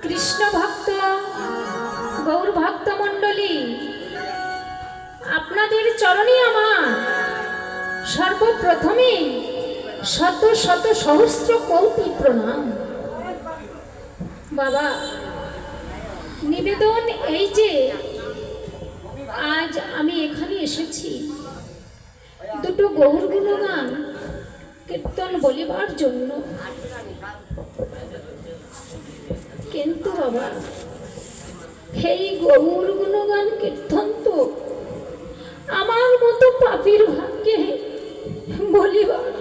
কৃষ্ণ ভক্ত গৌর ভক্ত মণ্ডলী, আপনাদের চরণে আমার সর্বপ্রথমে শত শত সহস্র কোটি প্রণাম। বাবা, নিবেদন এই যে আজ আমি এখানে এসেছি দুটো গৌর গুণগান কীর্তন বলিবার জন্য, কিন্তু বাবা এই গৌর গুণগান কীর্তন তো আমার মতো পাপীর ভাগ্যে বলিবার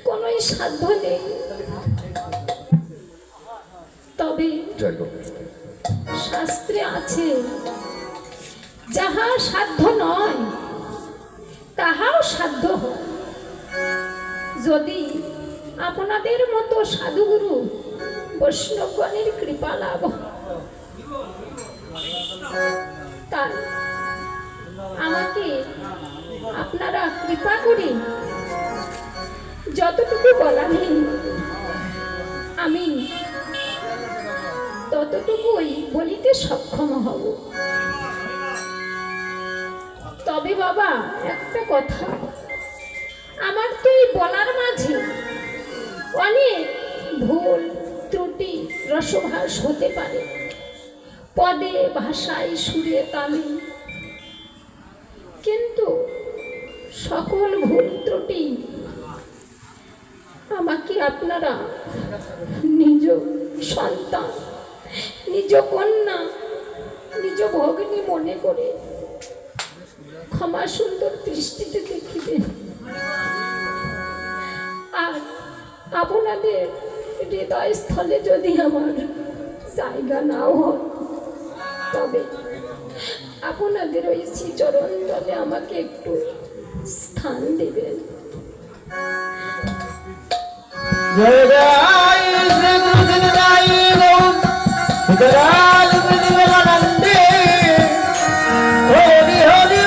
কোনো সাধ্য নেই। তবে শাস্ত্রে আছে, যাহা সাধ্য নয় তাহাও সাধ্য হয়। যদি আপনাদের মতো সাধুগুরু বৈষ্ণবগণের কৃপা লাভ, তাই আমাকে আপনারা কৃপা করে যতটুকু বলাবেন আমি ততটুকুই বলিতে সক্ষম হব। তবে বাবা একটা কথা, আমার তো এই বলার মাঝে অনেক ভুল ত্রুটি রসভাস হতে পারে, পদে ভাষায় সুরে তালে, কিন্তু সকল ভুল ত্রুটি আমাকে আপনারা নিজ সন্তান, নিজ কন্যা, নিজ ভগ্নী মনে করে ক্ষমা সুন্দর দৃষ্টিতে দেখিবেন। আর আপনাদের হৃদয়স্থলে যদি আমার জায়গা নাও হয়, তবে আপনাদের ওই শ্রীচরণ তলে আমাকে একটু স্থান দেবেন। জয় জয় শ্রী কৃষ্ণ জয় গৌর নিত্যানন্দে হরি হরি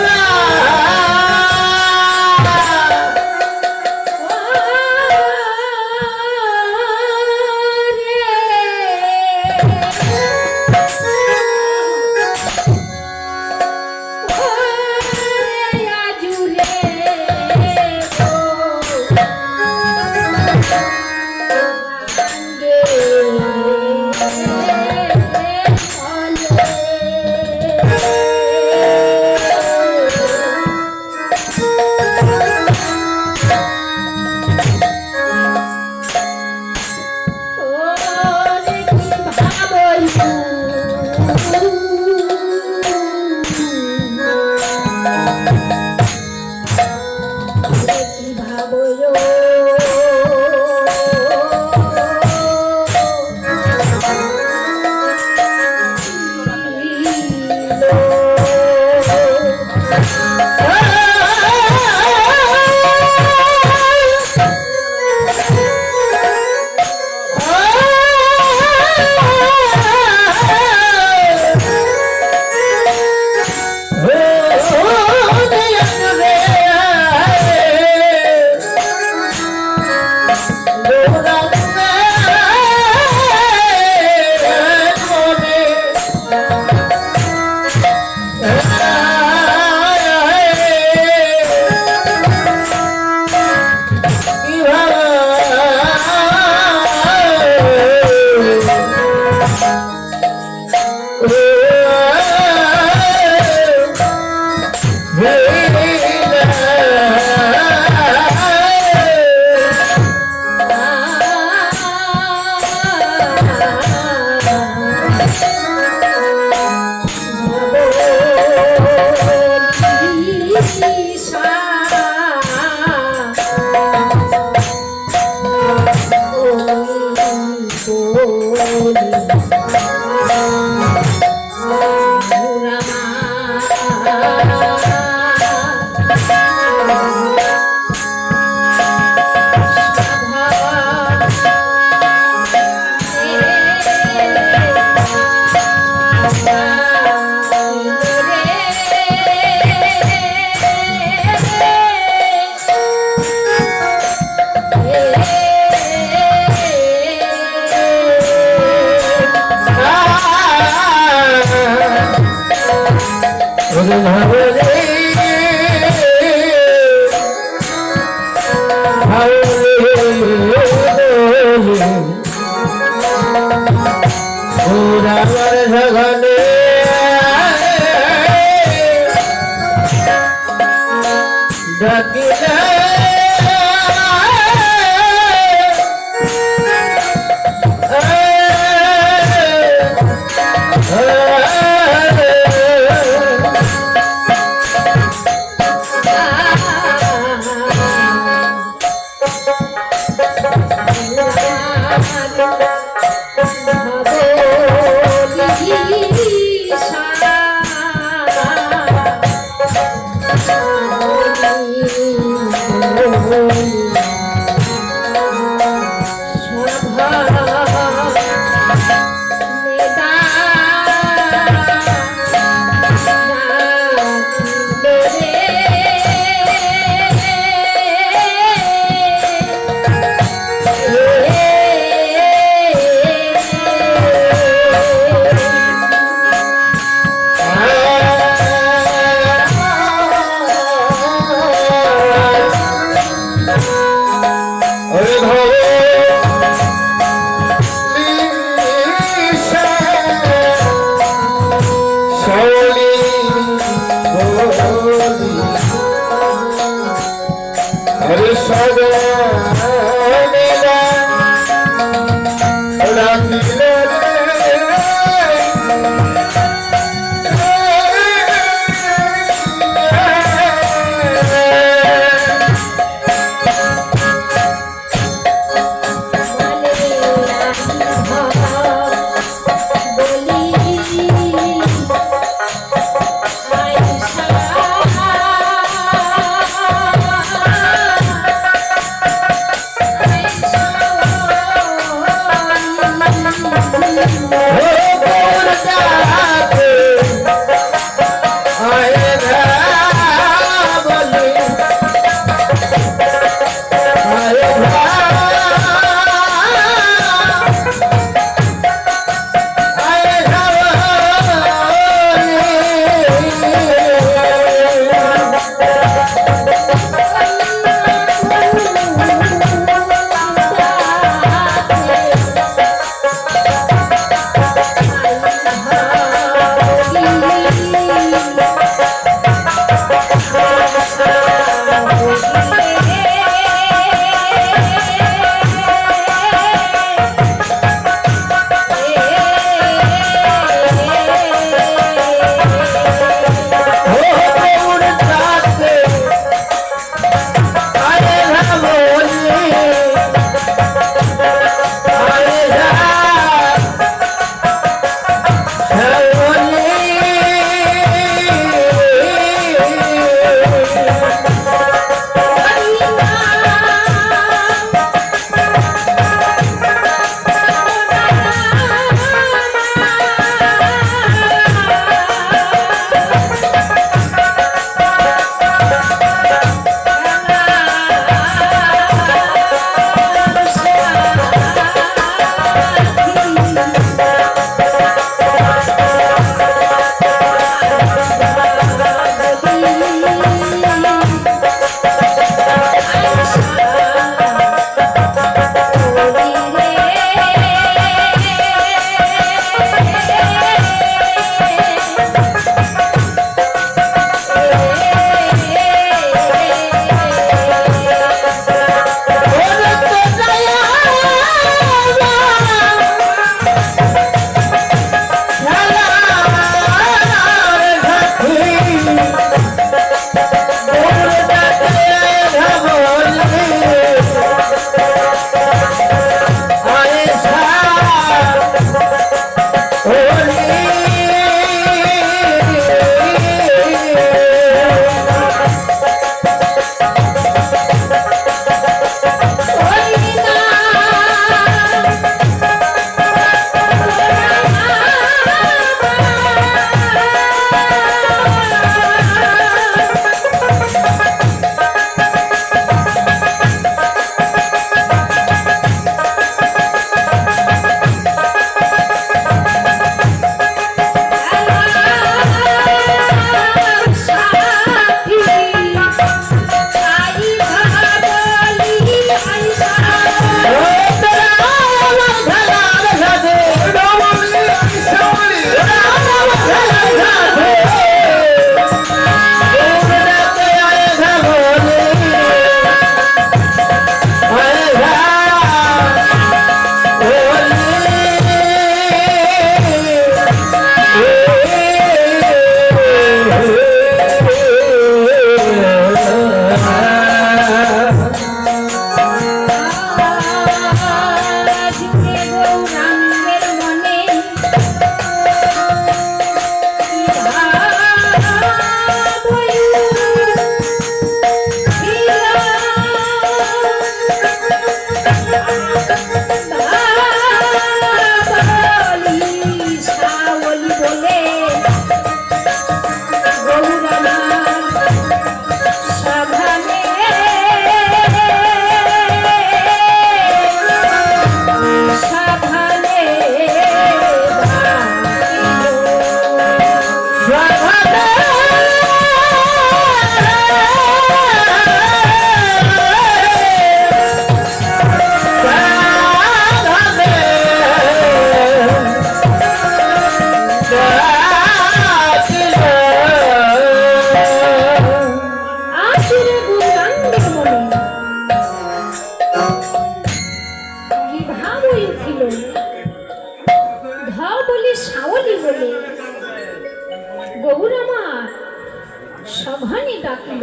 সঘনে ডাকল।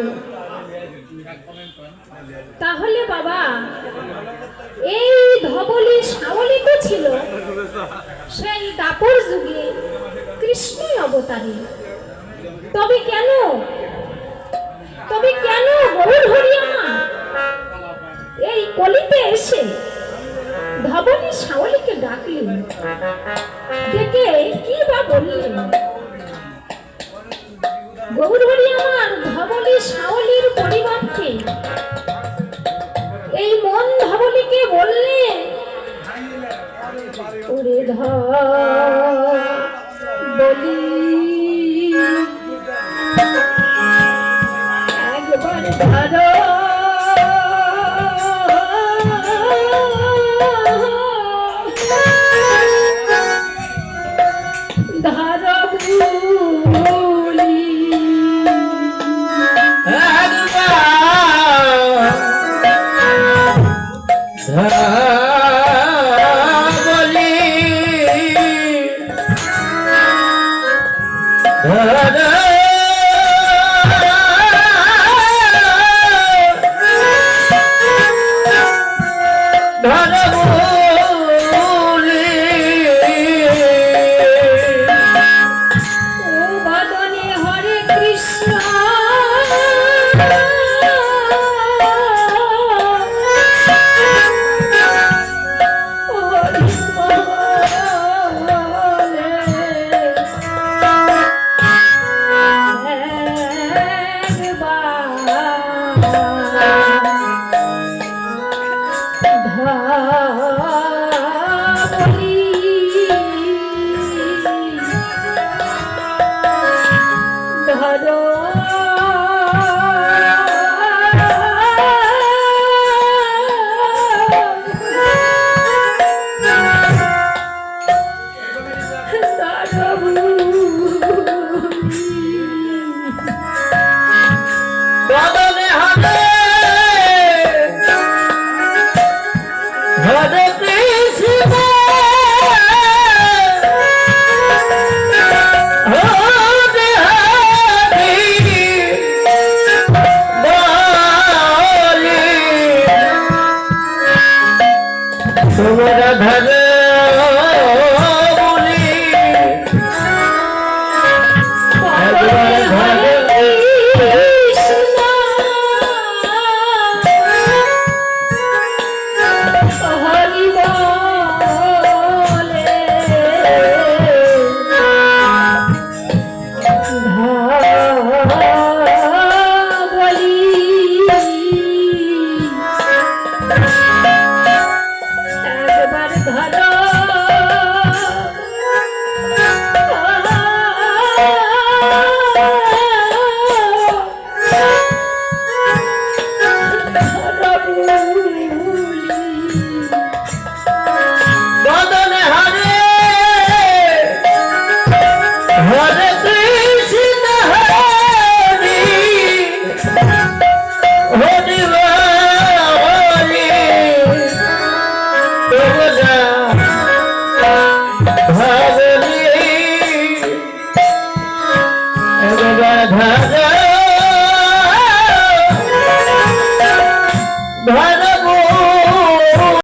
তাহলে বাবা এই ধবলি সাবলি তো ছিল সেই দাপর যুগে কৃষ্ণই অবতারী। তবে কেন গৌর হরি আমার এই কলিতে এসে ধবলি সাবলিকে ডাকলেন, ডেকে কি বা বললেন? গৌর হরি আমার ধবলি সাবলির পরিবর্তে এই মন ধবলিকে বললেন, ওরে ধবলি একবার ধরো ধর